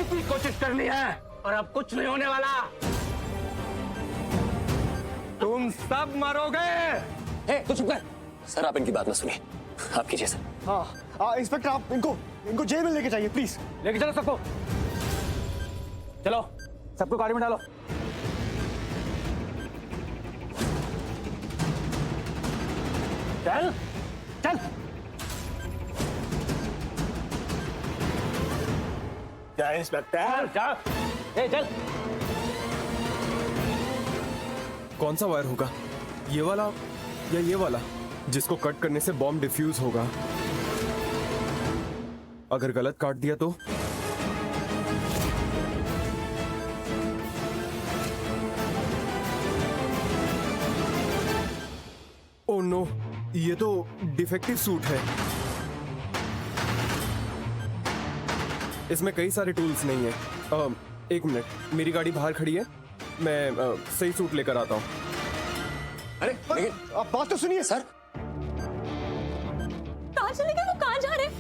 पूरी कोशिश कर ली है और अब कुछ नहीं होने वाला। तुम सब मरोगे। तो चुप कर। सर आप इनकी बात मत सुनिए, आप कीजिए सर। हाँ इंस्पेक्टर, आप इनको जेल में लेके जाइए प्लीज। लेके चलो सबको, चलो सबको गाड़ी में डालो। चल चल क्या इंस्पेक्टर? चल चल। कौन सा वायर होगा, ये वाला या ये वाला, जिसको कट करने से बॉम्ब डिफ्यूज होगा? अगर गलत काट दिया तो? ओह नो, ये तो डिफेक्टिव सूट है। इसमें कई सारे टूल्स नहीं है। एक मिनट, मेरी गाड़ी बाहर खड़ी है, मैं सही सूट लेकर आता हूँ। अरे लेकिन आप बात तो सुनिए सर। कहाँ चले गए, वो कहाँ जा रहे हैं?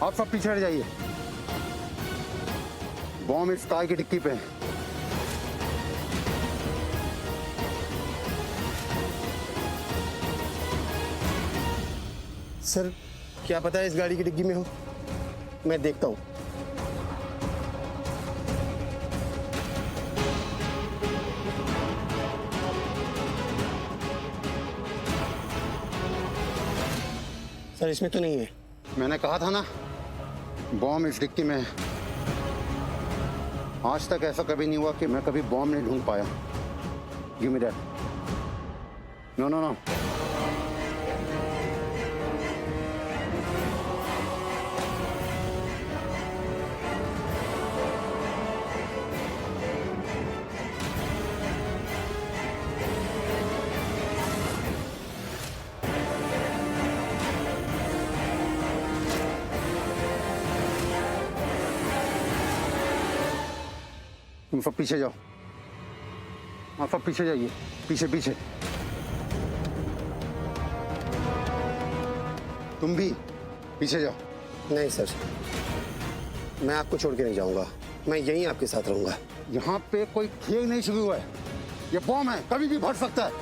आप सब पीछे हट जाइए। बॉम्ब इस कार की डिक्की पे है। सर, क्या पता है इस गाड़ी की डिग्गी में हो? मैं देखता हूँ। सर इसमें तो नहीं है। मैंने कहा था ना, बॉम्ब इस डिक्की में है। आज तक ऐसा कभी नहीं हुआ कि मैं कभी बॉम्ब नहीं ढूंढ पाया। Give me that. No no no. तुम सब पीछे जाओ। आप सब पीछे जाइए, पीछे पीछे। तुम भी पीछे जाओ। नहीं सर, मैं आपको छोड़ के नहीं जाऊंगा। मैं यहीं आपके साथ रहूंगा। यहाँ पे कोई खेल नहीं शुरू हुआ है। ये बॉम्ब है, कभी भी फट सकता है।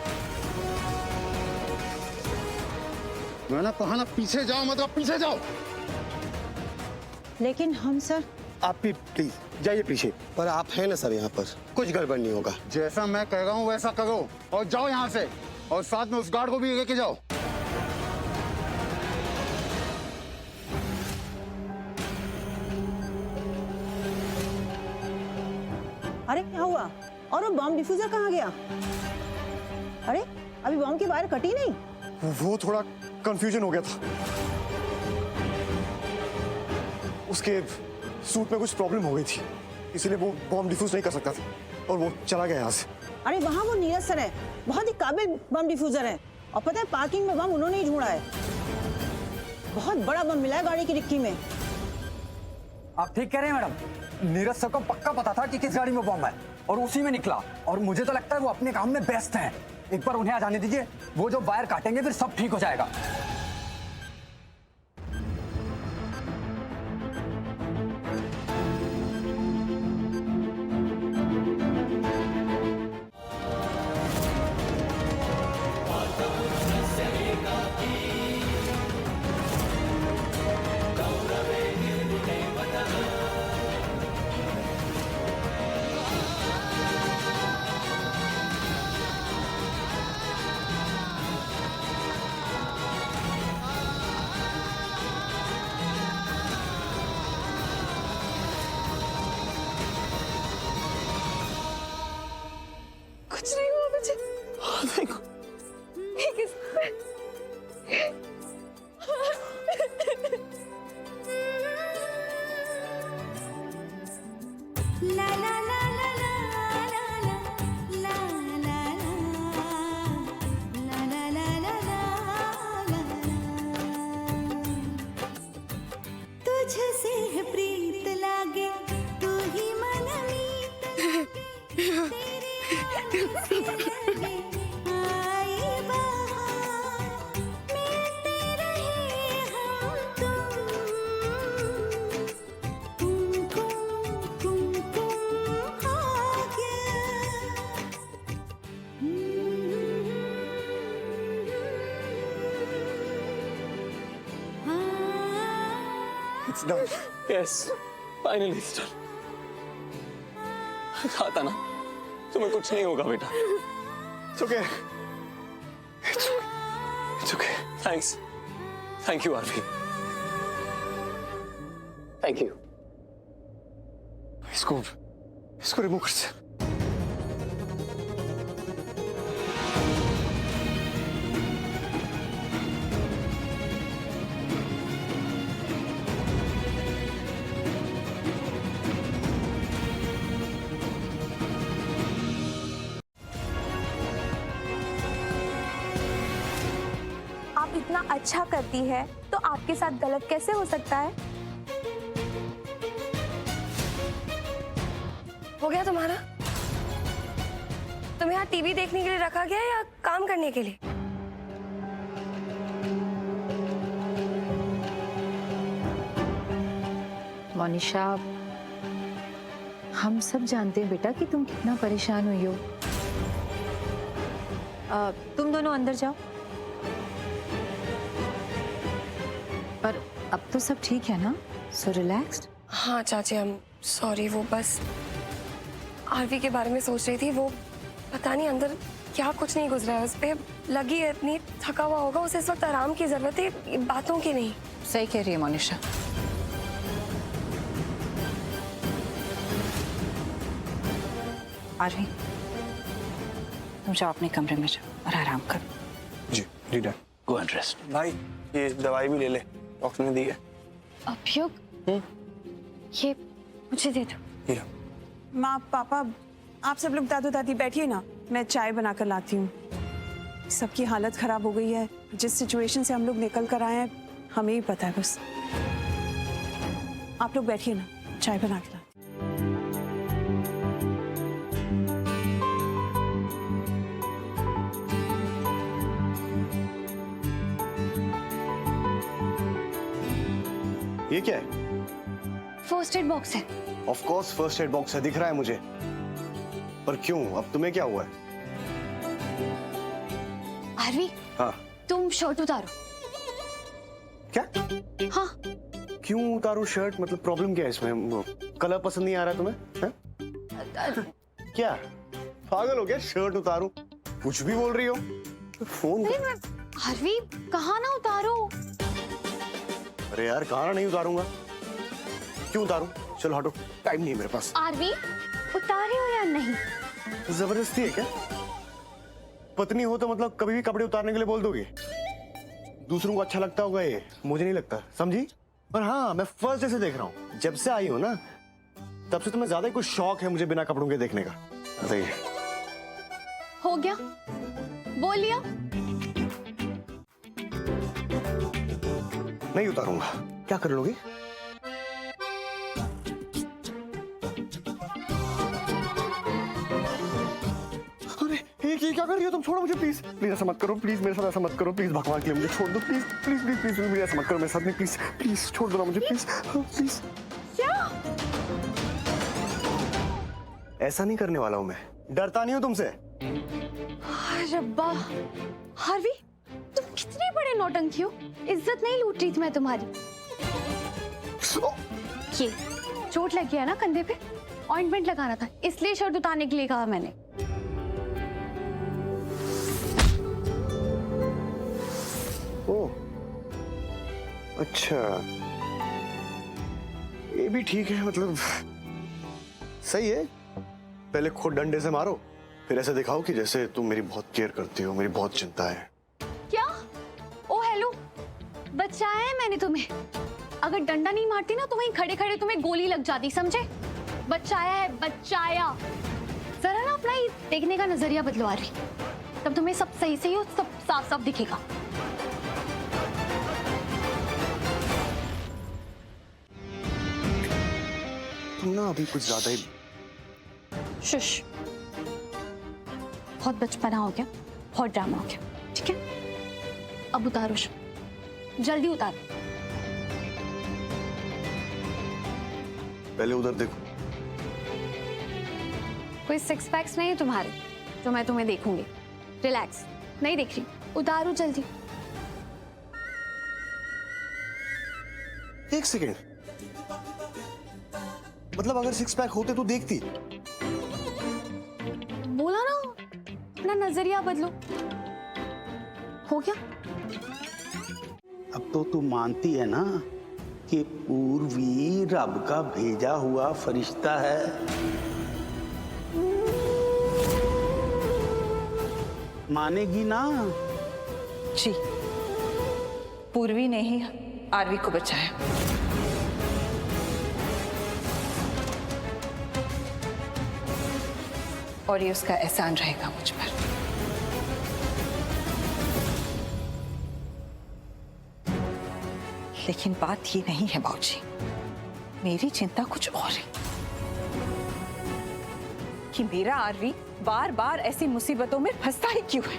मैंने कहा ना पीछे जाओ, मतलब पीछे जाओ। लेकिन हम सर। आप भी प्लीज जाइए पीछे। पर आप हैं ना सर, यहाँ पर कुछ गड़बड़ नहीं होगा। जैसा मैं कह रहा हूँ वैसा करो और जाओ यहाँ से, और साथ में उस गार्ड को भी लेके जाओ। अरे क्या हुआ? और वो बॉम्ब डिफ्यूजर कहाँ गया? अरे अभी बॉम्ब की वायर कटी नहीं? वो थोड़ा कंफ्यूजन हो गया था। उसके सूट में कुछ प्रॉब्लम हो गई थी, इसीलिए वो बॉम्ब डिफ्यूज नहीं कर सकता था और वो चला गया यहाँ से। अरे वहाँ वो नीरज सर है, बहुत ही काबिल बम डिफ्यूजर है। और पता है पार्किंग में बम उन्होंने ही ढूंढा है। बहुत बड़ा बम मिला है गाड़ी की डिक्की में। आप ठीक कह रहे हैं मैडम। नीरज सर को पक्का पता था कि किस गाड़ी में बम है और उसी में निकला। और मुझे तो लगता है वो अपने काम में बेस्ट हैं। एक बार उन्हें आ जाने दीजिए, वो जो वायर काटेंगे फिर सब ठीक हो जाएगा। It's done. Yes finally it's done. कहा था ना तुम्हें कुछ नहीं होगा बेटा। It's okay. It's okay. Thank you Aarvi. Thank you. इसको रिमूव कर से। आप इतना अच्छा करती है तो आपके साथ गलत कैसे हो सकता है? हो गया तुम्हारा? तुम्हें यहाँ टीवी देखने के लिए रखा गया है या काम करने के लिए? मोनिशा, हम सब जानते हैं बेटा कि तुम कितना परेशान हुई हो। तुम दोनों अंदर जाओ। पर अब तो सब ठीक है ना? सो रिलैक्स्ड? हाँ चाची, हम सॉरी, वो बस आरवी के बारे में सोच रही थी। वो पता नहीं अंदर क्या कुछ नहीं गुजरा है, उस पे लगी है, इतनी थका हुआ होगा, उसे इस वक्त आराम की जरूरत है, बातों की नहीं। सही कह रही है मोनिशा। आरवी, तुम जाओ अपने कमरे में जाओ और आराम करो। जी डन। Go and rest. भाई ये दवाई भी ले ले, डॉक्टर ने दी है। अभियोग, ये मुझे दे दो। हीरा, माँ पापा, आप सब लोग दादू दादी बैठिए ना, मैं चाय बनाकर लाती हूँ। सबकी हालत खराब हो गई है, जिस सिचुएशन से हम लोग निकल कर आए हैं हमें ही पता है बस। आप लोग बैठिए ना, चाय बना के लाती हूँ। ये क्या है? फर्स्ट एड बॉक्स है। Of course first aid box है, दिख रहा है मुझे। पर क्यों, अब तुम्हें क्या हुआ है? आरवी, हाँ तुम शर्ट उतारो। क्या? हाँ। क्यों उतारूं शर्ट? मतलब प्रॉब्लम क्या है इसमें? कलर पसंद नहीं आ रहा तुम्हें? है? क्या पागल हो गया? शर्ट उतारूं? कुछ भी बोल रही हो। फोन कर। आरवी, कहाँ ना उतारो। अरे यार कहाँ नहीं उतारूंगा। क्यों उतारूं? चलो हटो, टाइम नहीं है मेरे पास। आरवी, उतारे हो या नहीं? जबरदस्ती है क्या? पत्नी हो तो मतलब कभी भी कपड़े उतारने के लिए बोल दोगे? दूसरों को अच्छा लगता होगा ये, मुझे नहीं लगता, समझी? पर हाँ, मैं फर्स्ट डे से देख रहा हूँ, जब से आई हो ना तब से तुम्हें ज्यादा ही कुछ शौक है मुझे बिना कपड़ों के देखने का। बताइए। हो गया, बोल लिया। नहीं उतारूंगा। क्या कर लोगे? अरे ये क्या कर रही हो तुम? छोड़ो मुझे प्लीज। प्लीज ऐसा मत करो, प्लीज मेरे साथ ऐसा मत करो, प्लीज भगवान के लिए मुझे छोड़ दो, please please please please please ऐसा मत करो मेरे साथ में, प्लीज प्लीज छोड़ दो ना मुझे, प्लीज प्लीज। क्या? ऐसा नहीं करने वाला हूं मैं, डरता नहीं हूं तुमसे। रब्बा, हार्वी, तुम कितने बड़े नौटंकी हो। इज्जत नहीं लूट रही थी मैं तुम्हारी। ये चोट लग गया ना कंधे पे, ऑइंटमेंट लगाना था, इसलिए शर्ट उतारने के लिए कहा मैंने। ओह अच्छा, ये भी ठीक है, मतलब सही है। पहले खुद डंडे से मारो, फिर ऐसे दिखाओ कि जैसे तुम मेरी बहुत केयर करती हो, मेरी बहुत चिंता है। क्या? ओ हेलो, बचाया है मैंने तुम्हें। अगर डंडा नहीं मारती ना तो वहीं खड़े खड़े तुम्हें गोली लग जाती, समझे? बचाया है, बचाया। जरा ना अपना ही देखने का नजरिया बदलो आरवी, तब तुम्हें सब सही सही और सब साफ साफ दिखेगा। तुम ना अभी कुछ ज्यादा ही। शुश, बहुत बचपना हो गया, बहुत ड्रामा हो गया, ठीक है? अब उतारो शू, जल्दी उतारो। पहले उधर देखो। कोई सिक्स पैक्स नहीं है तुम्हारे जो मैं तुम्हें देखूंगी। रिलैक्स, नहीं देख रही, उतारो जल्दी। एक सेकेंड, मतलब अगर सिक्स पैक होते तो देखती। बोला ना, अपना नजरिया बदलो। हो गया? अब तो तू मानती है ना कि पूर्वी रब का भेजा हुआ फरिश्ता है। मानेगी ना? जी, पूर्वी ने ही आरवी को बचाया। और ये उसका एहसान रहेगा मुझ पर। लेकिन बात ये नहीं है बाबूजी, मेरी चिंता कुछ और है कि मेरा आरवी बार बार ऐसी मुसीबतों में फंसता ही क्यों है।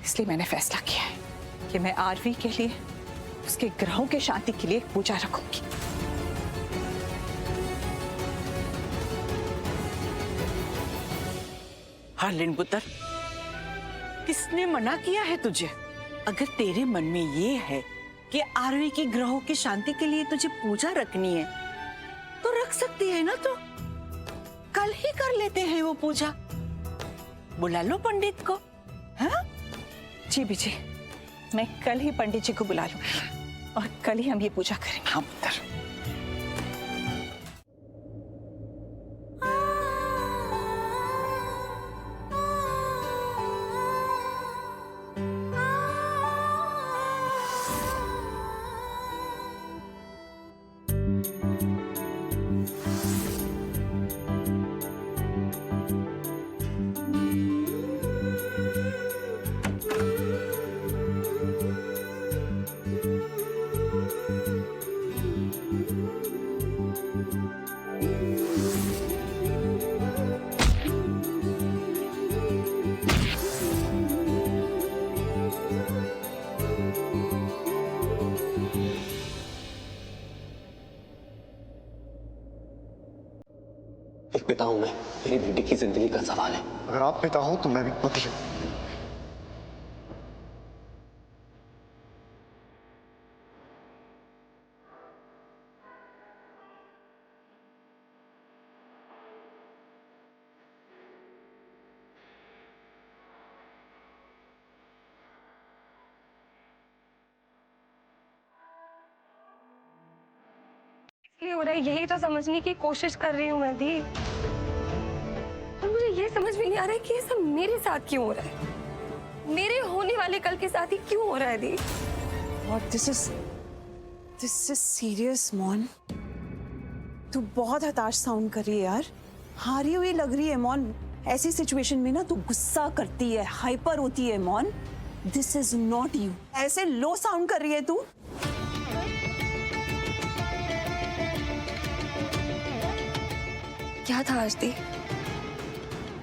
इसलिए मैंने फैसला किया है कि मैं आरवी के लिए, उसके ग्रहों की शांति के लिए एक पूजा रखूंगी। हाँ लिन पुत्र, किसने मना किया है तुझे? अगर तेरे मन में ये है कि आरवी की ग्रहों की शांति के लिए तुझे पूजा रखनी है तो रख सकती है ना। तो कल ही कर लेते हैं वो पूजा। बुला लो पंडित को। हाँ जी बीजी, मैं कल ही पंडित जी को बुला लूंगी और कल ही हम ये पूजा करेंगे। हाँ पुत्र। एक पिता हूं मैं, मेरी बेटी की जिंदगी का सवाल है। अगर आप पिता हो तो मैं भी पति हूं। हो रहा है यही तो समझने की कोशिश कर रही हूँ मैं दी। और मुझे ये समझ में नहीं आ रहा है कि ये सब मेरे साथ क्यों हो रहा है, मेरे होने वाले कल के साथ ही क्यों हो रहा है दी। और दिस इज सीरियस मॉन। तू बहुत हताश साउंड कर रही है यार, हारी हुई लग रही है मॉन। ऐसी सिचुएशन में ना तू गुस्सा करती है, हाइपर होती है मॉन। This is not you. ऐसे लो साउंड कर रही है तू। क्या था आज दी?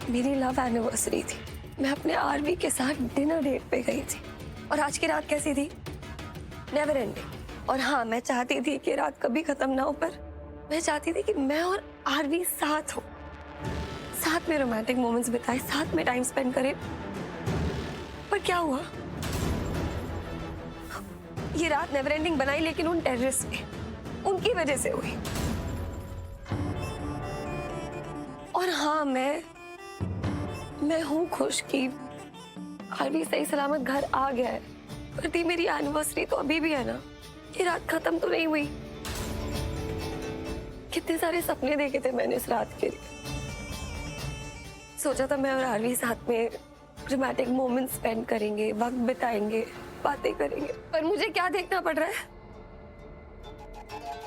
मेरी लव एनिवर्सरी थी, मैं अपने आरवी के साथ डिनर डेट पे गई थी। और आज की रात कैसी थी? Never ending. और हाँ, मैं चाहती थी कि रात कभी खत्म ना हो, पर मैं चाहती थी कि मैं और आरवी साथ हो, साथ में रोमांटिक मोमेंट्स बिताए, साथ में टाइम स्पेंड करें। पर क्या हुआ? ये रात नेवर एंडिंग बनाई, लेकिन उन टेररिस्ट ने, उनकी वजह से हुई। और हाँ, मैं हूँ खुश कि आरवी सही सलामत घर आ गया है। पर दी, मेरी एनिवर्सरी तो अभी भी है ना, ये रात खत्म तो नहीं हुई। कितने सारे सपने देखे थे मैंने इस रात के लिए। सोचा था मैं और आरवी साथ में रोमांटिक मोमेंट्स स्पेंड करेंगे, वक्त बिताएंगे, बातें करेंगे। पर मुझे क्या देखना पड़ रहा है?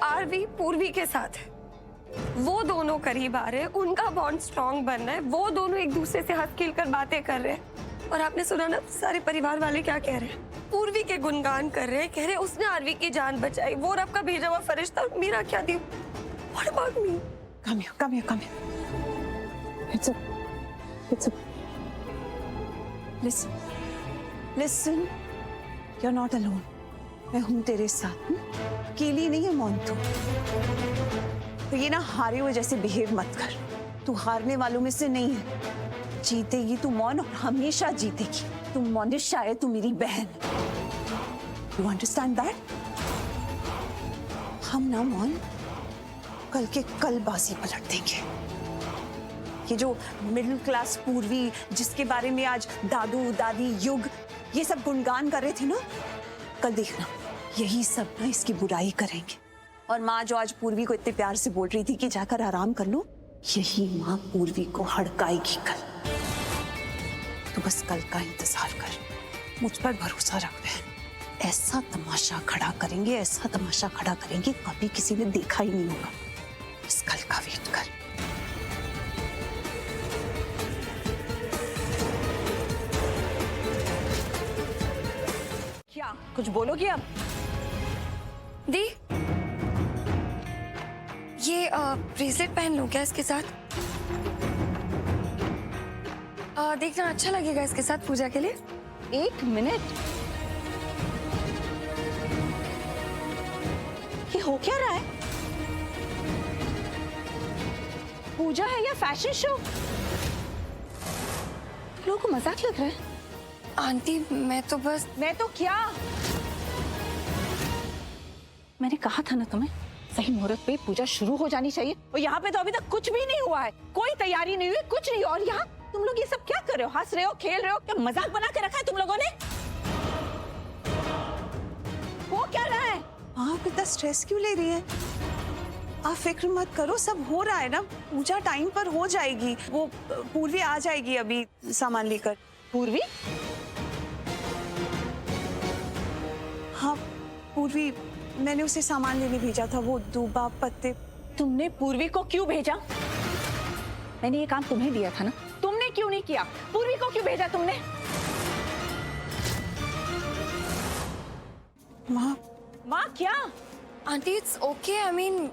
आरवी पूर्वी के साथ है, वो दोनों करीब आ रहे हैं, उनका बॉन्ड स्ट्रांग बन रहा है, वो दोनों एक दूसरे से हंस खेल कर बातें कर रहे हैं। और आपने सुना ना सारे परिवार वाले क्या कह रहे हैं? पूर्वी के गुणगान कर रहे हैं, कह रहे हैं उसने आरवी की जान बचाई, वो रब का भेजा हुआ फरिश्ता। मेरा क्या दी? What about me? Come here. Listen, listen. You're not alone. मैं हूं तेरे साथ. अकेली नहीं है मौन तू. तो ये ना हारे हुए जैसे बिहेव मत कर. तू हारने वालों में से नहीं है. जीतेगी तू मौन और हमेशा जीतेगी. तू मोनिशा है, तू मेरी बहन. You understand that? हम ना मौन कल के कल बाजी पलट देंगे. ये जो मिडिल क्लास पूर्वी जिसके बारे में आज दादू दादी युग ये सब गुणगान कर रहे थे ना, कल देखना यही सब ना इसकी बुराई करेंगे. और माँ जो आज पूर्वी को इतने प्यार से बोल रही थी कि जाकर आराम कर लो, यही माँ पूर्वी को हड़काएगी कल. तो बस कल का इंतजार कर. मुझ पर भरोसा रख बहन. ऐसा तमाशा खड़ा करेंगे, ऐसा तमाशा खड़ा करेंगे कभी किसी ने देखा ही नहीं होगा. बस कल का वेट कर. क्या कुछ बोलोगी अब? दी, ये ब्रेसलेट पहन लूं क्या इसके साथ? देखना अच्छा लगेगा इसके साथ पूजा के लिए. 1 मिनट. ये हो क्या रहा है? पूजा है या फैशन शो? लोगों को मजाक लग रहा है. आंटी मैं तो क्या? मैंने कहा था ना तुम्हें, सही मुहूर्त पे पूजा शुरू हो जानी चाहिए. और यहाँ पे तो अभी तक कुछ भी नहीं हुआ है. कोई तैयारी नहीं हुई, कुछ नहीं. और यहाँ तुम लोग ये सब क्या कर रहे हो? हंस रहे हो, खेल रहे हो? क्या मजाक बना के रखा है तुम लोगों ने? हो क्या रहा है? आप इतना स्ट्रेस क्यों ले रही है? आप फिक्र मत करो, सब हो रहा है ना. पूजा टाइम पर हो जाएगी. वो पूर्वी आ जाएगी अभी सामान लेकर. पूर्वी? हाँ पूर्वी, मैंने उसे सामान लेने भेजा था. वो दूबा पत्ते. तुमने पूर्वी को क्यों भेजा? मैंने ये काम तुम्हें दिया था ना, तुमने क्यों नहीं किया? पूर्वी को क्यों भेजा तुमने? माँ क्या? Aunty it's okay. I mean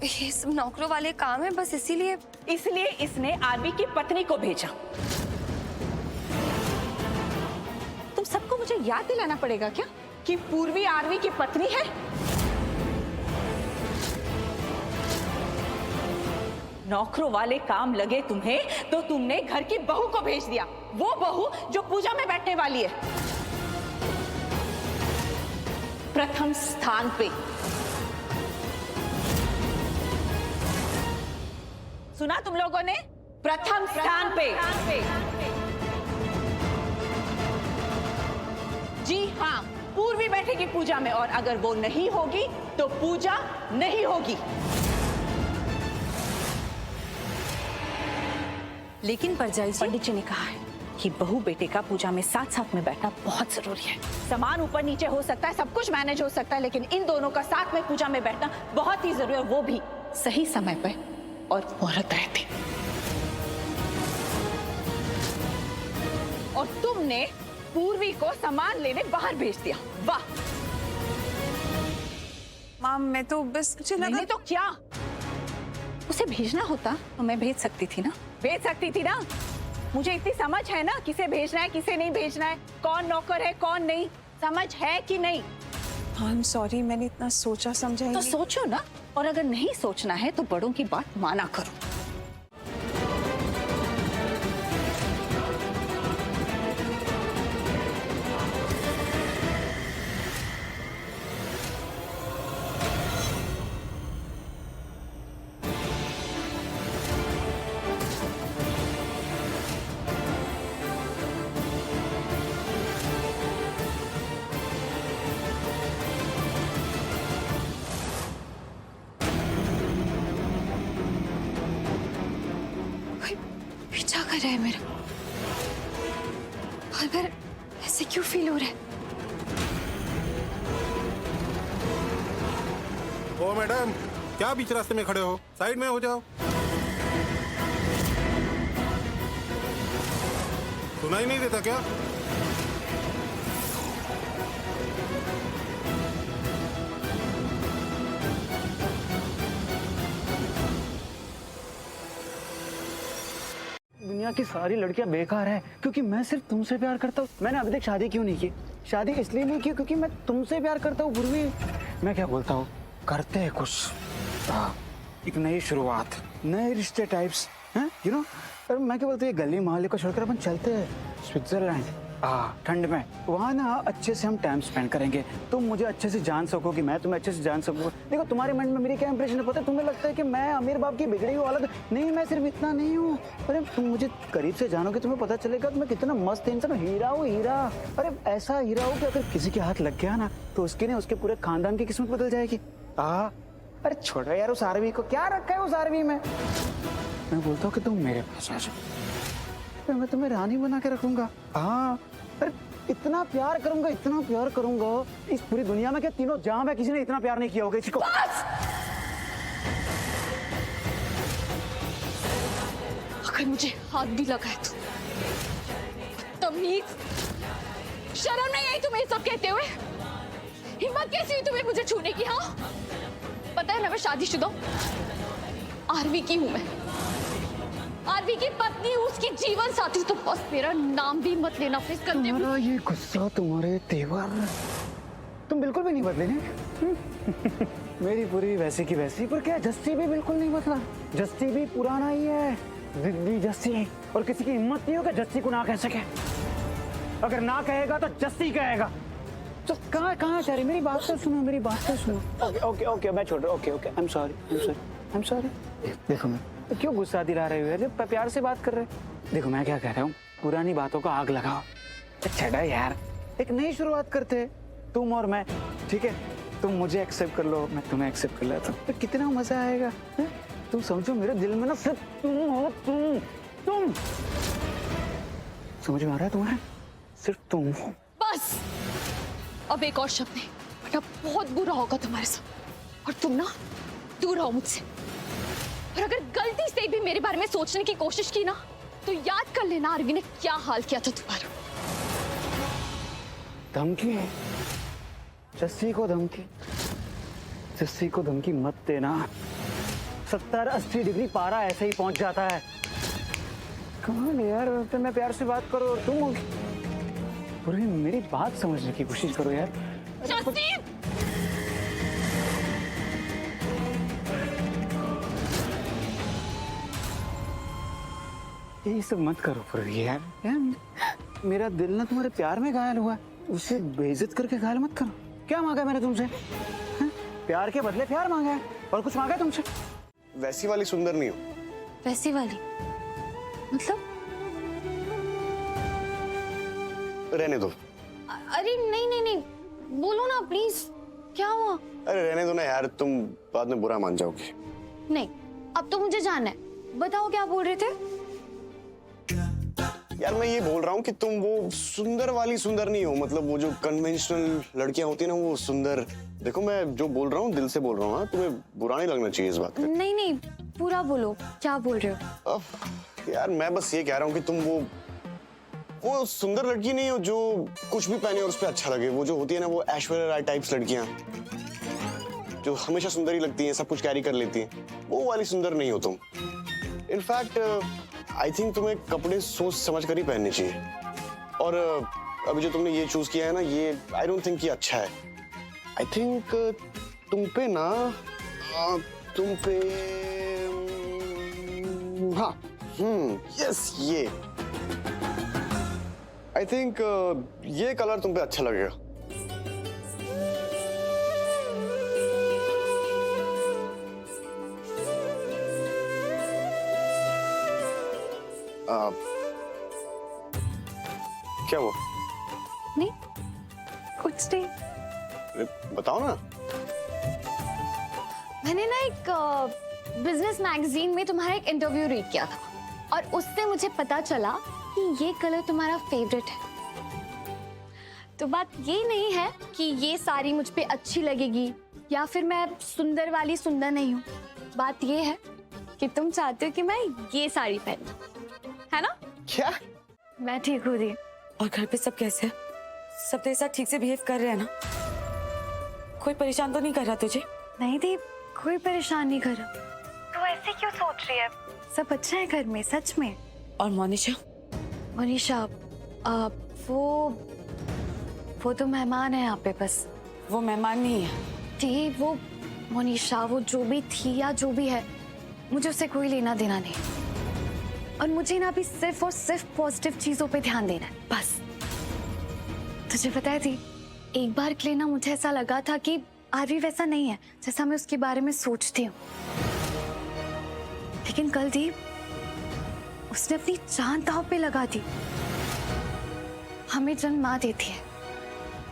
ये सब नौकरों वाले काम है, बस इसीलिए इसने आरवी की पत्नी को भेजा. तुम सबको मुझे याद दिलाना पड़ेगा क्या कि पूर्वी आरवी की पत्नी है? नौकरों वाले काम लगे तुम्हें तो तुमने घर की बहू को भेज दिया. वो बहू जो पूजा में बैठने वाली है. प्रथम स्थान पे. सुना तुम लोगों ने? प्रथम स्थान पे. जी हाँ, पूर्वी बैठेगी पूजा में. और अगर वो नहीं होगी तो पूजा नहीं होगी. लेकिन पंडित जी ने कहा है कि बहू बेटे का पूजा में साथ साथ में बैठना बहुत जरूरी है. सामान ऊपर नीचे हो सकता है, सब कुछ मैनेज हो सकता है, लेकिन इन दोनों का साथ में पूजा में बैठना बहुत ही जरूरी है. वो भी सही समय पर और मुहूर्त रहते. और तुमने पूर्वी को सामान लेने बाहर भेज दिया. वाह माम, मैं तो बस मैंने तो क्या, उसे भेजना होता तो मैं भेज सकती थी ना. मुझे इतनी समझ है ना किसे भेजना है किसे नहीं भेजना है, कौन नौकर है कौन नहीं. समझ है कि नहीं? आई एम सॉरी, मैंने इतना सोचा समझा. तो सोचो ना, और अगर नहीं सोचना है तो बड़ों की बात माना करो. पीछा कर रहा है मेरा. और फिर ऐसे क्यों फील हो रहा है? ओ मैडम, क्या बीच रास्ते में खड़े हो? साइड में हो जाओ. सुनाई नहीं देता क्या? दुनिया दुनिया की सारी लड़कियां बेकार है क्योंकि मैं सिर्फ तुमसे प्यार करता हूँ। मैंने अभी तक शादी क्यों नहीं की? शादी इसलिए नहीं की क्योंकि मैं तुमसे प्यार करता हूँ। पूर्वी, मैं क्या बोलता हूँ, करते हैं कुछ, एक नई शुरुआत, नए रिश्ते टाइप्स हैं, यू नो। और मैं क्या बोलता हूँ, गली मोहल्ले को छोड़कर अपन चलते हैं स्विट्जरलैंड, ठंड में। वहाँ ना अच्छे से हम टाइम स्पेंड करेंगे। तुम मुझे अच्छे से जान सकोगी, मैं तुम्हें अच्छे से जान सकूंगा। देखो तुम्हारे मन में मेरी क्या इंप्रेशन है पता है? तुम्हें लगता है कि मैं अमीर बाप की बिगड़ी हुई औलाद। नहीं, मैं सिर्फ इतना नहीं हूँ। अरे तुम मुझे करीब से जानोगे, तुम्हें पता चलेगा मैं कितना मस्त इंसान, हीरा हूँ, हीरा। अरे ऐसा हीरा हूँ कि अगर किसी के हाथ लग गया ना तो उसकी नहीं, उसके पूरे खानदान की किस्मत बदल जाएगी। अरे छोड़ो यार उस आरवी को, क्या रखा है उस आरवी में। मैं बोलता हूँ कि तुम मेरे पास आ जाओ, मैं तुम्हें रानी बना के रखूंगा। अरे इतना प्यार करूंगा, इतना प्यार करूंगा, इस पूरी दुनिया में क्या तीनों जहां में किसी ने इतना प्यार नहीं किया होगा किसी को। अगर मुझे हाथ भी लगाए तो तमीज, शर्म नहीं आई तुम्हें सब कहते हुए? हिम्मत कैसी हुई तुम्हें मुझे छूने की? हाँ, पता है ना मैं शादीशुदा आरवी की हूं। मैं आरवी की पत्नी हूँ, उसकी जीवन साथी। तो बस मेरा नाम भी मत लेना प्लीज। तुम्हारा ये गुस्सा, तुम्हारे तेवर, तुम बिल्कुल भी नहीं बदले हैं। मेरी पूरी वैसी की वैसी। पर क्या जस्सी भी बिल्कुल नहीं बदला? जस्सी भी पुराना ही है, जिद्दी जस्सी। और किसी की हिम्मत नहीं होगा जस्सी को ना कह सके। अगर ना कहेगा तो जस्सी कहेगा। तो कहाँ जा रही? मेरी बात तो सुनो, मेरी बात तो सुनो। ओके ओके मैं छोड़ रहा हूँ। Okay I am sorry. देखो मैं तो क्यों गुस्सा दिला रहे हो? जब प्यार से बात कर रहे। देखो मैं क्या कह रहा हूँ, पुरानी बातों को आग लगाओ, छड़ा यार, एक नई शुरुआत करते हैं तुम और मैं। ठीक है, तुम मुझे एक्सेप्ट कर लो, मैं तुम्हें एक्सेप्ट कर लेता हूँ। तो कितना मजा आएगा। तुम समझो मेरे दिल में ना सिर्फ तुम हो, तुम समझ में आ रहा है तुम्हें? सिर्फ तुम हो। बस अब एक और शब्द नहीं, बेटा बहुत बुरा होगा तुम्हारे साथ। और तुम ना दूर रहो मुझसे। और अगर गलती से भी मेरे बारे में सोचने की कोशिश की ना तो याद कर लेना आरवी ने क्या हाल किया था तुम्हारा। धमकी है जस्सी को, धमकी। जस्सी को धमकी मत देना। 70-80 डिग्री पारा ऐसे ही पहुंच जाता है। कमाल यार, तो मैं प्यार से बात करो और तुम पूरी मेरी बात समझने की कोशिश करो यार। ये सब मत करो पूरी यार। मेरा दिल ना तुम्हारे प्यार में घायल हुआ है, उसे बेइज्जत करके घायल मत करो। क्या मांगा मैंने तुमसे? प्यार के बदले प्यार मांगा है, और कुछ मांगा है तुमसे? वैसी वाली सुंदर नहीं हो। वैसी वाली मतलब? रहने दो। अरे नहीं, बोलो ना प्लीज, क्या हुआ? अरे रहने दो ना यार, तुम बाद में बुरा मान जाओगे। नहीं, अब तो मुझे जानना है, बताओ क्या बोल रहे थे? यार मैं ये बोल रहा हूँ कि तुम वो सुंदर वाली सुंदर नहीं हो, मतलब वो जो कन्वेंशनल लड़कियां होती है ना वो सुंदर। देखो मैं जो बोल रहा हूँ दिल से बोल रहा हूँ, तुम्हें बुरा नहीं लगना चाहिए इस बात का। नहीं, पूरा बोलो, क्या बोल रहे हो? यार मैं बस ये कह रहा हूँ कि तुम वो सुंदर लड़की नहीं हो जो कुछ भी पहने और उस पर अच्छा लगे। वो जो होती है ना वो ऐश्वर्या राय टाइप्स लड़कियां जो हमेशा सुंदर ही लगती हैं, सब कुछ कैरी कर लेती हैं, वो वाली सुंदर नहीं हो तुम। इनफैक्ट आई थिंक तुम्हें कपड़े सोच समझ कर ही पहनने चाहिए। और अभी जो तुमने ये चूज किया है ना, ये आई डोंट थिंक ये अच्छा है। आई थिंक तुम पे ना, तुम पे हाँ यस ये आई थिंक ये कलर तुम पे अच्छा लगेगा। क्या हुआ? नहीं कुछ नहीं। बताओ ना। मैंने ना एक बिजनेस मैगजीन में तुम्हारा एक इंटरव्यू रीड किया था और उससे मुझे पता चला कि ये कलर तुम्हारा फेवरेट है। तो बात ये नहीं है कि ये साड़ी मुझ पे अच्छी लगेगी या फिर मैं सुंदर वाली सुंदर नहीं हूँ। बात ये है कि तुम चाहते हो कि मैं ये साड़ी पहनूं, है ना? क्या? मैं ठीक हूँ दी। और घर पे सब कैसे? सब तेरे साथ ठीक से बिहेव कर रहे हैं ना? कोई परेशान तो नहीं कर रहा तुझे? नहीं दी, कोई परेशान नहीं कर रहा। तू ऐसे क्यों सोच रही है? सब अच्छा है घर में, सच में। और मोनिशा? मनीषा वो तो मेहमान है यहाँ पे बस। वो मेहमान नहीं है। जी वो मनीषा, वो जो भी थी या जो भी है, मुझे उससे कोई लेना देना नहीं। और मुझे ना अभी सिर्फ और सिर्फ पॉजिटिव चीजों पे ध्यान देना है बस। तुझे पता है थी, एक बार के लिए ना मुझे ऐसा लगा था कि आरवी वैसा नहीं है जैसा मैं उसके बारे में सोचती हूँ। लेकिन कल दी उसने अपनी जान दांव पे लगा दी। हमें जन्म माँ देती है,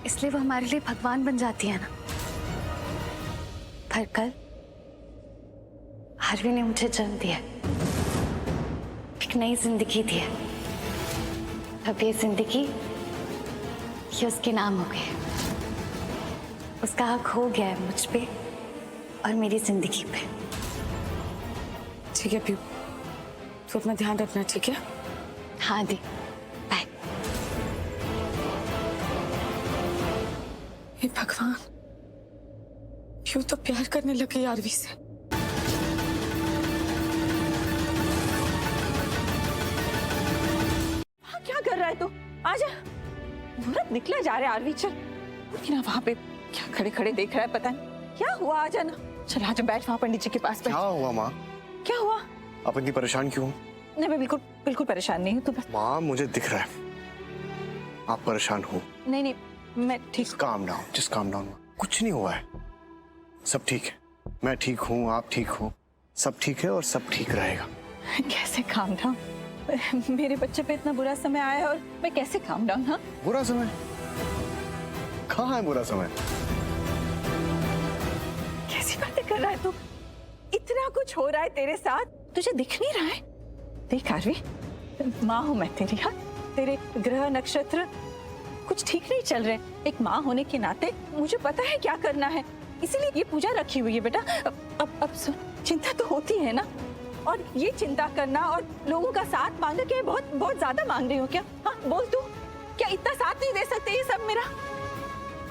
इसलिए वो हमारे लिए भगवान बन जाती है ना। पर कल आरवी ने मुझे जन्म दिया, एक नई जिंदगी दी है। अब ये जिंदगी ये उसके नाम हो गई। उसका हक हो गया है मुझ पे और मेरी जिंदगी पे। ठीक है पीयू, तो अपना ध्यान रखना, ठीक है? हाँ दी, बाय। हे भगवान, पीयू तो प्यार करने लगी आरवी से। क्या कर रहा है तू? आजा। मुहूर्त निकला जा रहा है आरवी, चल। ना वहाँ पे क्या खड़े खड़े देख रहा है, पता नहीं क्या हुआ। आजा ना, चल आजा, बैठ वहाँ पंडित जी के पास बैठ। क्या हुआ माँ? क्या हुआ? आप इतनी परेशान क्यों? नहीं, मैं बिल्कुल बिल्कुल परेशान नहीं हूँ, तू बस। माँ मुझे दिख रहा है आप परेशान हो। नहीं नहीं, मैं ठीक। Calm down, just calm down. कुछ नहीं हुआ है, सब ठीक है। मैं ठीक हूँ, आप ठीक हो, सब ठीक है और सब ठीक रहेगा। कैसे काम डाउन? मेरे बच्चे पे इतना बुरा समय आया है और मैं कैसे काम डाउन? हाँ, बुरा समय? कहाँ है बुरा समय? कैसी बातें कर रहा है तू? इतना कुछ हो रहा है तेरे साथ, तुझे दिख नहीं रहा है? देख आरवी, माँ हूं मैं तेरी। हाँ, तेरे ग्रह नक्षत्र कुछ ठीक नहीं चल रहे। एक माँ होने के नाते मुझे पता है क्या करना है, इसीलिए ये पूजा रखी हुई है बेटा। अब सुन, चिंता तो होती है ना, और ये चिंता करना और लोगों का साथ मांगना क्या बहुत बहुत ज्यादा मांग रही हो क्या? हाँ बोल तू, क्या इतना साथ नहीं दे सकते ये सब मेरा?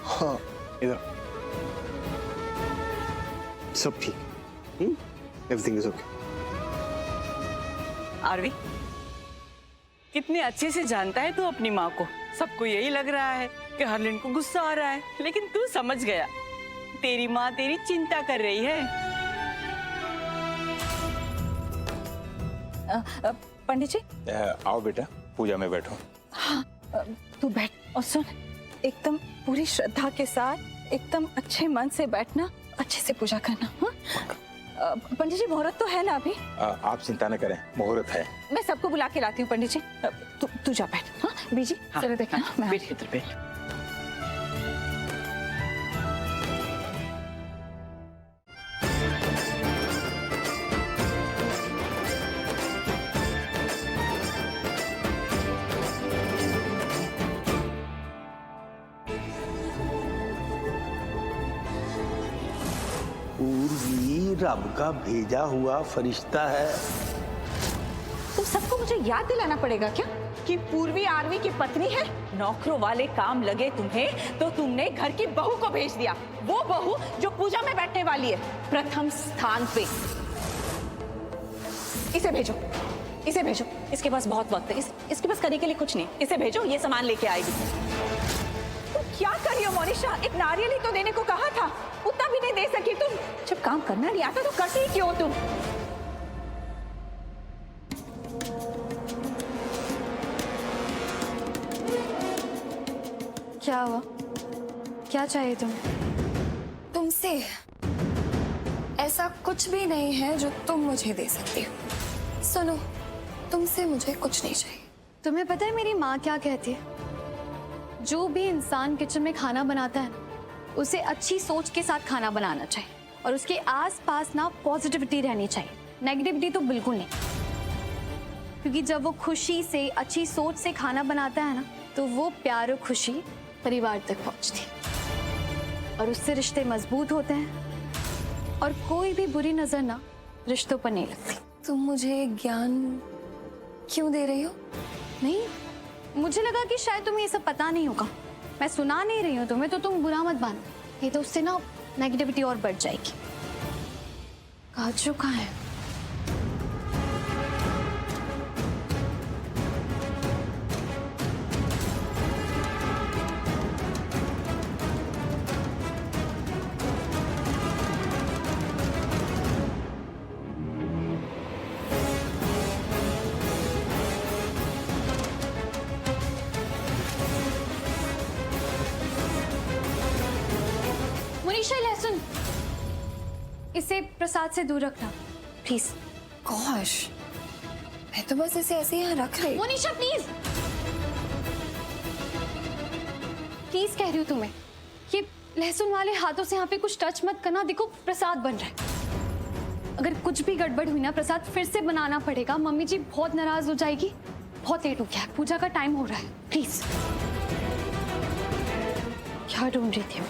हाँ इधर सब ठीक, एवरीथिंग इज ओके। आरवी, कितने अच्छे से जानता है तू अपनी माँ को। सबको यही लग रहा है कि हरलिन को गुस्सा आ रहा है, लेकिन तू समझ गया, तेरी माँ तेरी चिंता कर रही है। पंडित जी आओ बेटा, पूजा में बैठो। हाँ, तू बैठ और सुन, एकदम पूरी श्रद्धा के साथ एकदम अच्छे मन से बैठना, अच्छे से पूजा करना। हाँ पंडित जी, मुहूर्त तो है ना अभी? आप चिंता न करें, मुहूर्त है। मैं सबको बुला के लाती हूँ पंडित जी। तू जा बैठ। हाँ बीजी, चलो देखना। हाँ, बैठ इधर बैठ। पूर्वी रब का भेजा हुआ फरिश्ता है। तुम सबको मुझे याद दिलाना पड़ेगा क्या कि पूर्वी आरवी की पत्नी है? नौकरों वाले काम लगे तुम्हें तो तुमने घर की बहू को भेज दिया, वो बहू जो पूजा में बैठने वाली है प्रथम स्थान पे। इसे भेजो, इसे भेजो, इसके पास बहुत वक्त है, इसके पास करने के लिए कुछ नहीं। इसे भेजो, ये सामान लेके आएगी। तुम क्या कर रही हो मोनिशा? एक नारियल ही तो देने को कहा था, उतना भी नहीं दे सकी तुम। जब काम करना नहीं आता तो करती क्यों हो तुम? क्या हुआ? क्या चाहिए तुम्हें? तुमसे ऐसा कुछ भी नहीं है जो तुम मुझे दे सकती हो। सुनो, तुमसे मुझे कुछ नहीं चाहिए। तुम्हें पता है मेरी माँ क्या कहती है? जो भी इंसान किचन में खाना बनाता है उसे अच्छी सोच के साथ खाना बनाना चाहिए और उसके आसपास ना पॉजिटिविटी रहनी चाहिए, नेगेटिविटी तो बिल्कुल नहीं। क्योंकि जब वो खुशी से, अच्छी सोच से खाना बनाता है ना, तो वो प्यार और खुशी परिवार तक पहुंचती है और उससे रिश्ते मजबूत होते हैं और कोई भी बुरी नजर ना रिश्तों पर नहीं लगती। तुम मुझे ज्ञान क्यों दे रही हो? नहीं, मुझे लगा कि शायद तुम्हें ये सब पता नहीं होगा। मैं सुना नहीं रही हूँ तुम्हें, तो तुम बुरा मत मानो, ये तो उससे ना नेगेटिविटी और बढ़ जाएगी। काजू कहाँ है? इसे प्रसाद से दूर रखना प्लीज। गॉश, मैं तो बस इसे ऐसे यहाँ रख रही। मोनिशा प्लीज, प्लीज कह रही हूँ तुम्हें, ये लहसुन वाले हाथों से यहाँ पे कुछ टच मत करना। देखो प्रसाद बन रहा है, अगर कुछ भी गड़बड़ हुई ना प्रसाद फिर से बनाना पड़ेगा। मम्मी जी बहुत नाराज हो जाएगी। बहुत लेट हो गया है, पूजा का टाइम हो रहा है। प्लीज। क्या ढूंढ रही थी मैं?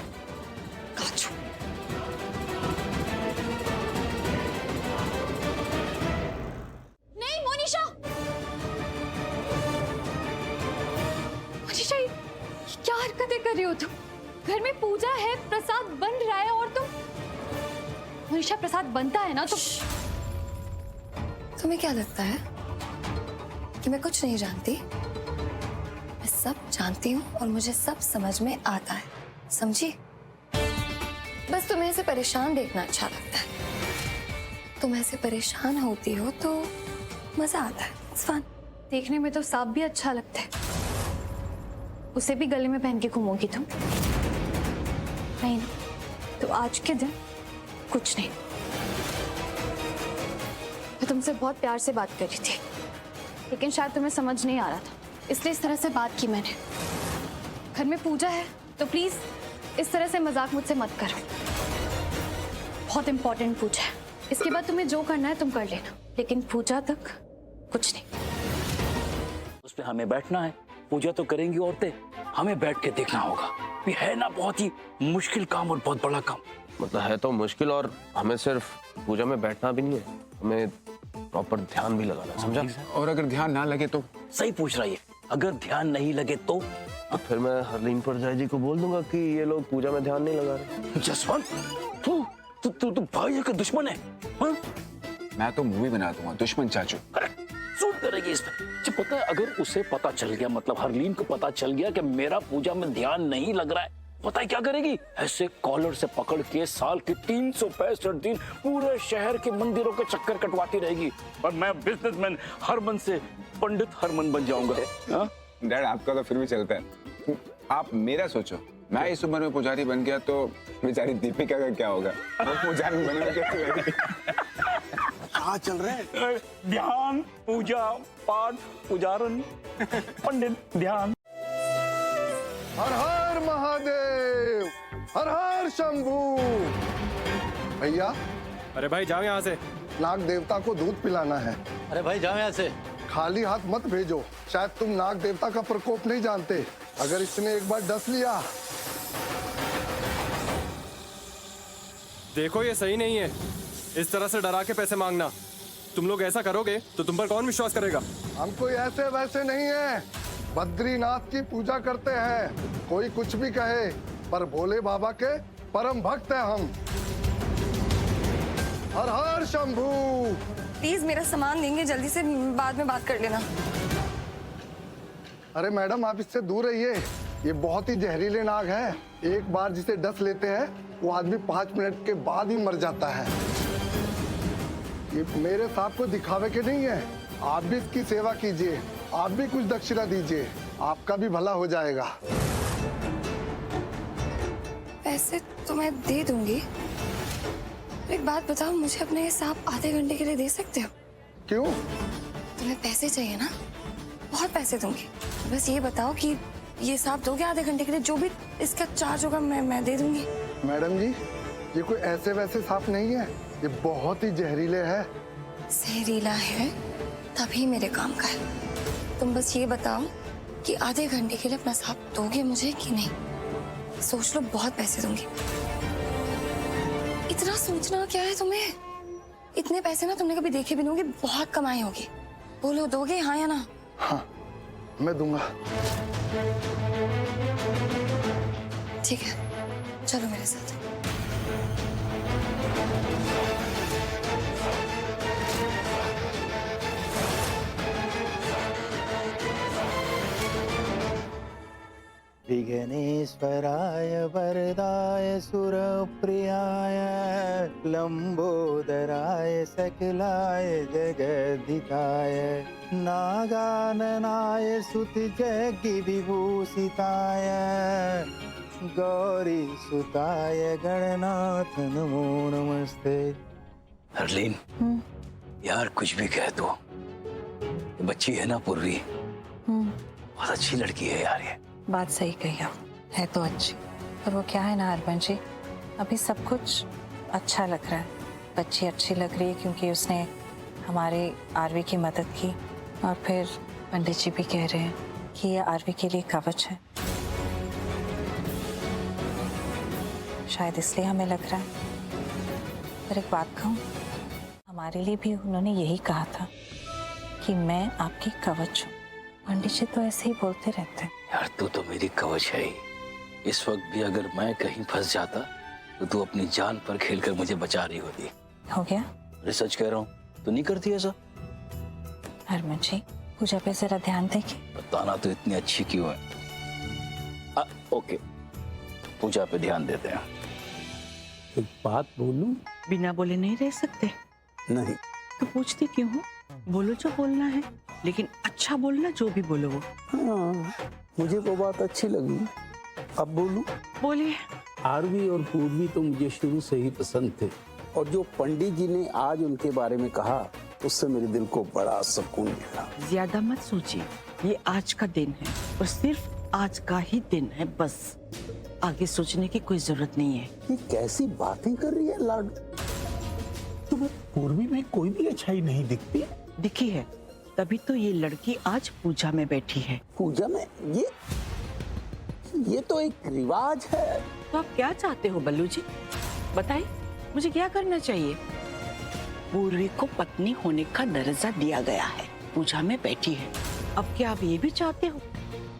काजू। नहीं मोनिशा, मोनिशा ये क्या हरकतें कर रही हो तुम? घर में पूजा है, प्रसाद बन रहा है और तुम। मोनिशा प्रसाद बनता है ना तो। तुम्हें क्या लगता है कि मैं कुछ नहीं जानती? मैं सब जानती हूँ और मुझे सब समझ में आता है, समझी? बस तुम्हें ऐसे परेशान देखना अच्छा लगता है। तुम ऐसे परेशान होती हो तो मजा आता है। It's fun। देखने में तो सांप भी अच्छा लगता है। उसे भी गले में पहन के घूमोगी तुम? नहीं ना, तो आज के दिन कुछ नहीं। मैं तुमसे बहुत प्यार से बात कर रही थी, लेकिन शायद तुम्हें समझ नहीं आ रहा था, इसलिए इस तरह से बात की मैंने। घर में पूजा है तो प्लीज इस तरह से मजाक मुझसे मत करो। बहुत इंपॉर्टेंट पूजा है, इसके बाद तुम्हें जो करना है तुम कर लेना, लेकिन पूजा तक कुछ नहीं। उस पे हमें बैठना है। पूजा तो करेंगी औरतें, हमें बैठ के देखना होगा। ये है ना बहुत ही मुश्किल काम और बहुत बड़ा काम। मतलब है तो मुश्किल, और हमें सिर्फ पूजा में बैठना भी नहीं है, हमें प्रॉपर ध्यान भी लगाना, समझा? और अगर ध्यान ना लगे तो? सही पूछ रही है, अगर ध्यान नहीं लगे तो फिर मैं हरलीन परजाई जी को बोल दूंगा कि ये लोग पूजा में ध्यान नहीं लगा रहे। जसवंत, तू भाई है कि दुश्मन है? हाँ? मैं तो मूवी बना दूंगा दुश्मन चाचू। अरे सूट करेगी इस पे। जब पता है, अगर उसे पता चल गया, मतलब हरलीन को पता चल गया कि मेरा पूजा में ध्यान नहीं लग रहा है, पता है क्या करेगी? ऐसे कॉलर से पकड़ के साल के 365 दिन पूरे शहर के मंदिरों के चक्कर कटवाती रहेगी, और मैं बिजनेसमैन हरमन से पंडित हरमन बन जाऊंगा। हाँ? डैड आपका तो फिर भी चलता है। आप मेरा सोचो, मैं इस उम्र में पुजारी बन गया तो बेचारी दीपिका का क्या होगा? वो पुजारी बनने कैसे लगेगी? कहाँ चल रहे हैं? ध्यान, पूजा, पाठ, पुजारन, पंडित, ध्यान। हर हर महादेव, हर हर शंभू। भैया, अरे भाई जाओ यहाँ से। नाग देवता को दूध पिलाना है। अरे भाई जाओ यहाँ से। खाली हाथ मत भेजो, शायद तुम नाग देवता का प्रकोप नहीं जानते। अगर इसने एक बार डस लिया। देखो ये सही नहीं है, इस तरह से डरा के पैसे मांगना। तुम लोग ऐसा करोगे तो तुम पर कौन विश्वास करेगा? हम कोई ऐसे वैसे नहीं है, बद्रीनाथ की पूजा करते हैं। कोई कुछ भी कहे, पर भोले बाबा के परम भक्त हैं हम। हर हर शंभू। प्लीज मेरा सामान देंगे जल्दी से, बाद में बात कर लेना। अरे मैडम, आप इससे दूर रहिए, ये बहुत ही जहरीले नाग हैं। एक बार जिसे डस लेते हैं वो आदमी 5 मिनट के बाद ही मर जाता है। ये मेरे सांप को दिखावे के नहीं है, आप भी इसकी सेवा कीजिए, आप भी कुछ दक्षिणा दीजिए, आपका भी भला हो जाएगा। पैसे तो मैं दे दूंगी, एक बात बताओ, मुझे अपने ये सांप आधे घंटे के लिए दे सकते हो? क्यों? तुम्हें पैसे चाहिए ना? बहुत पैसे दूंगी, बस ये बताओ कि ये सांप दोगे आधे घंटे के लिए, जो भी इसका चार्ज होगा मैं दे दूंगी। मैडम जी, ये कोई ऐसे वैसे सांप नहीं है, ये बहुत ही जहरीले है। जहरीला है तभी मेरे काम का है। तुम बस ये बताओ कि आधे घंटे के लिए अपना सांप दोगे मुझे कि नहीं? सोच लो, बहुत पैसे दूंगी। इतना सोचना क्या है तुम्हें? इतने पैसे ना तुमने कभी देखे भी नहीं होंगे, बहुत कमाई होगी। बोलो, दोगे हाँ या ना? हाँ, मैं दूंगा। ठीक है, चलो मेरे साथ। विघ्नेश्वराय वरदाय सुरप्रियाय लंबोदराय सकलाय जगद्धिताय नागाननाय स्तुति जग विभूषिताय गौरी सुताय गणनाथ नमो नमस्ते। हरलीन, यार कुछ भी कह दो, ये बच्ची है ना पूर्वी, बहुत अच्छी लड़की है यार ये। बात सही कही आप, है तो अच्छी, पर वो क्या है ना हरबंस जी, अभी सब कुछ अच्छा लग रहा है। बच्ची अच्छी लग रही है क्योंकि उसने हमारे आरवी की मदद की, और फिर पंडित जी भी कह रहे हैं कि ये आरवी के लिए कवच है, शायद इसलिए हमें लग रहा है। पर एक बात कहूँ, हमारे लिए भी उन्होंने यही कहा था कि मैं आपकी कवच हूँ। पंडित जी तो ऐसे ही बोलते रहते हैं। यार तू तो मेरी कवच है ही। इस वक्त भी अगर मैं कहीं फंस जाता तो तू अपनी जान पर खेलकर मुझे बचा रही होती। हो गया? अरे सच कह रहा हूँ, तू नहीं करती ऐसा? हरमन जी, पूजा पे जरा ध्यान देंगे। बताना तो इतनी अच्छी क्यों है? ओके, पूजा पे ध्यान देते हैं। एक बात बोलूं? बिना बोले नहीं रह सकते। नहीं तो पूछती क्यों हो? बोलो जो बोलना है, लेकिन अच्छा बोलना, जो भी बोलो वो। हाँ, मुझे वो बात अच्छी लगी, अब बोलूं? बोलिए। आरवी और पूर्वी तो मुझे शुरू से ही पसंद थे, और जो पंडित जी ने आज उनके बारे में कहा उससे मेरे दिल को बड़ा सुकून मिला। ज्यादा मत सोचिए, ये आज का दिन है और सिर्फ आज का ही दिन है, बस आगे सोचने की कोई जरूरत नहीं है। ये कैसी बातें कर रही है लाडू? तुम्हें पूर्वी में कोई भी अच्छाई नहीं दिखती? दिखी है, तभी तो ये लड़की आज पूजा में बैठी है। पूजा में? ये तो एक रिवाज है। तो आप क्या चाहते हो बल्लू जी, बताइए, मुझे क्या करना चाहिए? पूर्वी को पत्नी होने का दर्जा दिया गया है, पूजा में बैठी है। अब क्या आप ये भी चाहते हो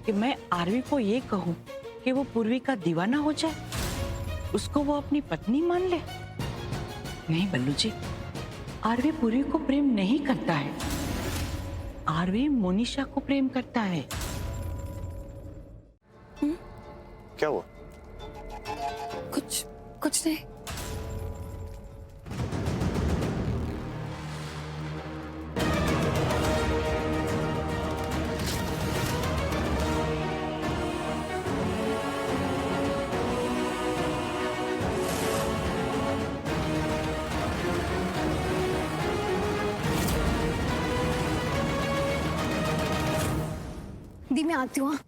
कि मैं आरवी को ये कहूँ कि वो पूर्वी का दीवाना हो जाए, उसको वो अपनी पत्नी मान ले? नहीं बल्लू जी, आरवी पूर्वी को प्रेम नहीं करता है, आरवी मोनिशा को प्रेम करता है। क्या हुआ? कुछ नहीं। दी मैं आती हूँ।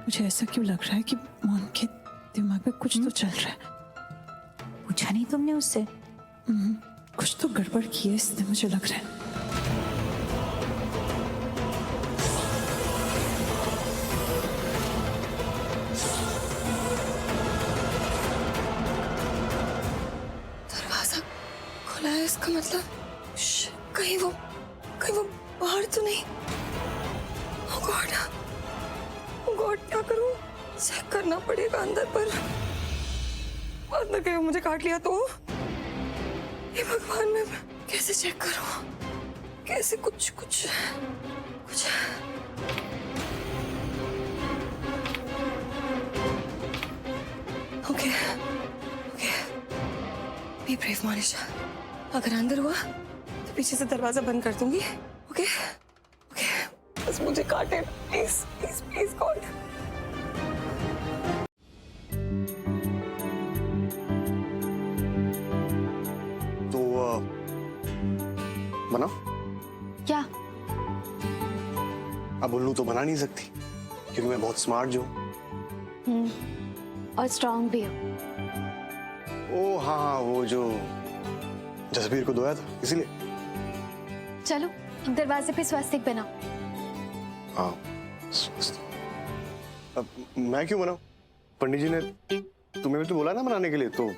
मुझे ऐसा क्यों लग रहा है कि मोहन के दिमाग में कुछ तो चल रहा है। पूछा नहीं तुमने उससे? कुछ तो गड़बड़ की है इसने, मुझे लग रहा है। दरवाजा खुला है, इसका मतलब कहीं वो बाहर तो नहीं? ओह गॉड, क्या करूं? चेक करना पड़ेगा अंदर, पर अंदर कहीं मुझे काट लिया तो? हे भगवान, मैं कैसे चेक करूं? कैसे कुछ ओके, बी ब्रेव मोनिशा। अगर अंदर हुआ तो पीछे से दरवाजा बंद कर दूंगी। ओके, बस मुझे काटे, प्लीज प्लीज प्लीज गॉड। तो बना? क्या? अब उल्लू तो बना नहीं सकती क्योंकि मैं बहुत स्मार्ट जो हूँ। और स्ट्रांग भी हो। ओ हाँ, वो जो जसबीर को धोया था इसीलिए। चलो दरवाजे पे स्वास्तिक बनाओ। हाँ, अब मैं क्यों बनाऊं? पंडित जी ने तुम्हें भी तो बोला ना बनाने के लिए, तो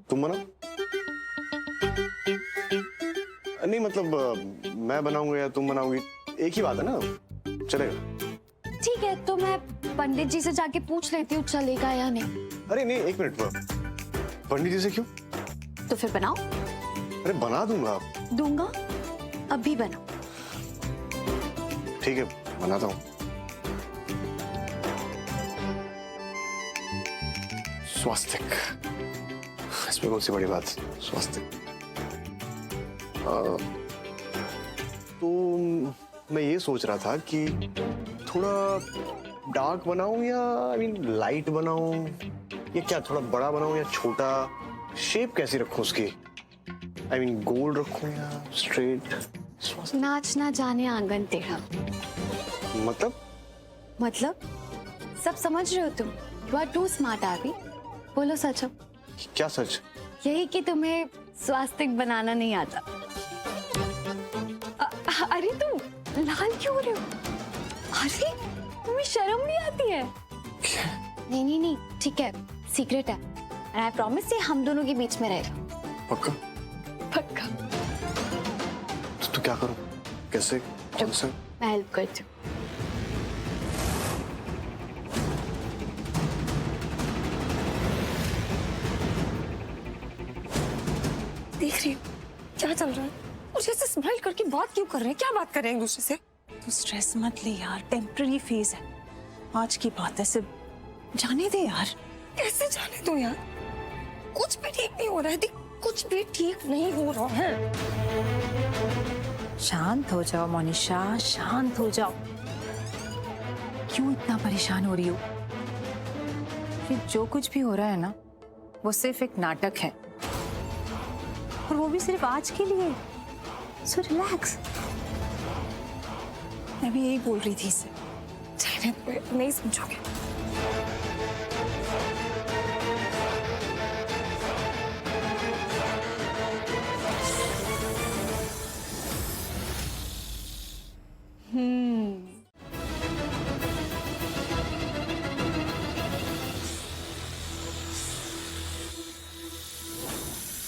तुम बनाओ। नहीं मतलब मैं बनाऊंगा या तुम बनाओगी, एक ही बात है ना, चलेगा। ठीक है, तो मैं पंडित जी से जाके पूछ लेती हूँ चलेगा या नहीं। अरे नहीं, एक मिनट, पंडित जी से क्यों? तो फिर बनाओ। अरे बना दूंगा। दूंगा, अभी बनाओ। ठीक है, बनाता हूँ। स्वास्तिक, इसमें कौन सी बड़ी बात, स्वास्तिक। तो मैं ये सोच रहा था कि थोड़ा डार्क बनाऊं या लाइट बनाऊं, या क्या थोड़ा बड़ा बनाऊं या छोटा, शेप कैसी रखूं उसकी, गोल रखूं या स्ट्रेट? नाचना जाने आंगन टेढ़ा। मतलब सब समझ रहे हो तुम। You are too smart Aarvi. बोलो सच हो। क्या सच? यही कि तुम्हें स्वास्तिक बनाना नहीं आता। अरे तुम लाल क्यों हो रहे हो? अरे तुम्हें शर्म नहीं आती है? नहीं, ठीक है, सीक्रेट है। एंड आई प्रॉमिस ये हम दोनों के बीच में रहेगा। पक्का? पक्का। तो क्या करूं? कैसे? कौन से? मैं हेल्प करती हूँ। देख रही हो क्या चल रहा है? और जैसे स्माइल करके बात क्यों कर रहे हैं? क्या बात कर रहे हैं एक दूसरे से? तू स्ट्रेस मत ले यार, टेम्पररी फेज है, आज की बात है, सिर्फ जाने दे यार। कैसे जाने दो यार? कुछ भी ठीक नहीं हो रहा है। देख, कुछ भी ठीक नहीं हो रहा है। शांत हो जाओ मोनिशा, शांत हो जाओ। क्यों इतना परेशान हो रही हो? ये जो कुछ भी हो रहा है ना, वो सिर्फ एक नाटक है, और वो भी सिर्फ आज के लिए। So relax. मैं भी यही बोल रही थी इसे। जाने दो, नहीं समझोगे।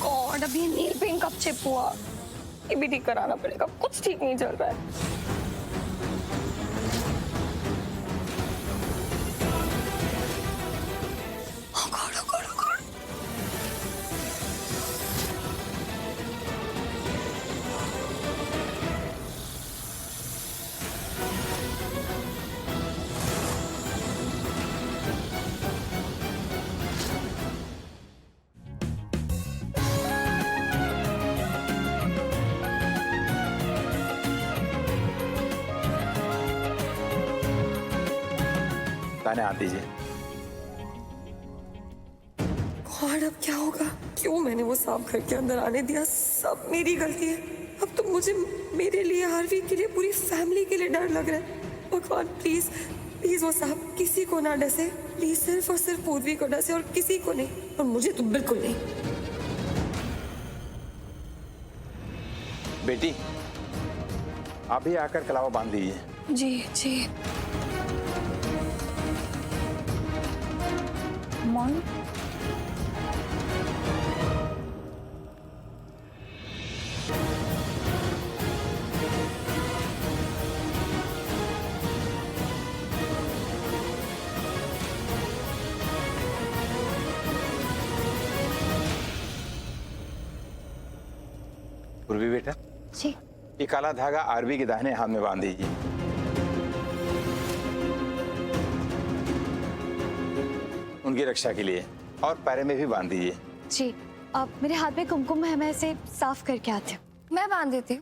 गॉड, अभी नील पेंट कब चिप हुआ? ये भी ठीक कराना पड़ेगा, कुछ ठीक नहीं चल रहा है। हाथ दीजिए। गॉड, अब क्या होगा? क्यों मैंने वो सांप घर के अंदर आने दिया? सब मेरी गलती है। अब तो मुझे, मेरे लिए, आरवी के लिए, पूरी फैमिली के लिए डर लग रहा है। भगवान प्लीज प्लीज वो सांप किसी को ना डसे। प्लीज सिर्फ और सिर्फ पूर्वी को डसे और किसी को नहीं, और मुझे तो बिल्कुल नहीं। बेटी, आप भी आकर कलावा बांध दीजिए। जी जी। मॉम, पूर्वी बेटा जी। ये काला धागा आरवी के दाहिने हाथ में बांध दीजिए। उनकी रक्षा के लिए, और पैर में भी बांध दीजिए। जी, अब मेरे हाथ में कुमकुम है, मैं इसे साफ करके आती हूँ। मैं बांध देती हूँ।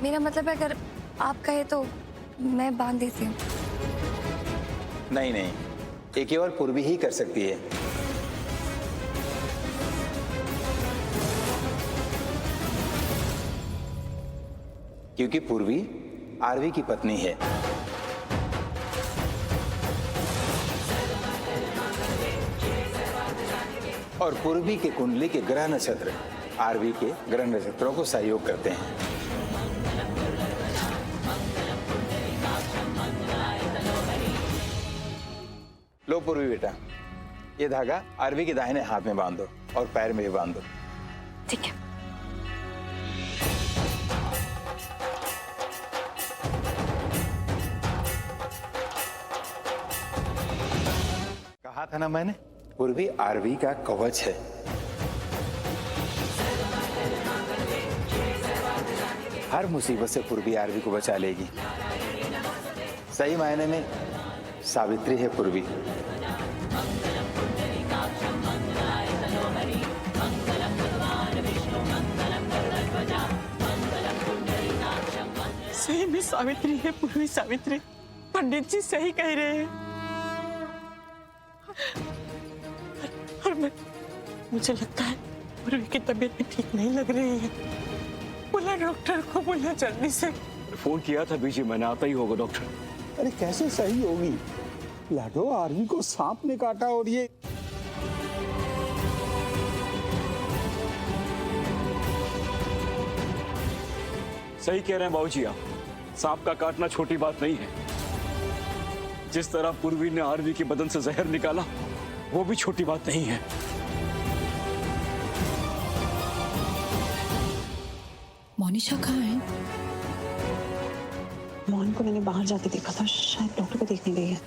मेरा मतलब है अगर आप कहे तो मैं बांध देती हूँ। नहीं नहीं, ये केवल पूर्वी ही कर सकती है। क्योंकि पूर्वी आरवी की पत्नी है। और पूर्वी के कुंडली के ग्रह नक्षत्र आरवी के ग्रह नक्षत्रों को सहयोग करते हैं। लो पूर्वी बेटा, ये धागा आरवी के दाहिने हाथ में बांधो और पैर में भी बांधो। ठीक है। कहा था ना मैंने, पूर्वी आरवी का कवच है। हर मुसीबत से पूर्वी आरवी को बचा लेगी। सही मायने में सावित्री है पूर्वी। सही में सावित्री है पूर्वी सावित्री। पंडित जी सही कह रहे हैं। और मुझे लगता है पूर्वी की तबीयत भी ठीक नहीं लग रही है। बोला डॉक्टर को, बोला जल्दी से। फोन किया था बीजी मैंने, आता ही होगा डॉक्टर। अरे कैसे सही होगी लाडो, आरवी को सांप ने काटा और ये सही कह रहे हैं बाबूजी आप, सांप का काटना छोटी बात नहीं है। जिस तरह पूर्वी ने आरवी के बदन से जहर निकाला वो भी छोटी बात नहीं है। मोनिशा कहाँ है? मोहन को मैंने बाहर जाके देखा था, शायद डॉक्टर को देखने गई है।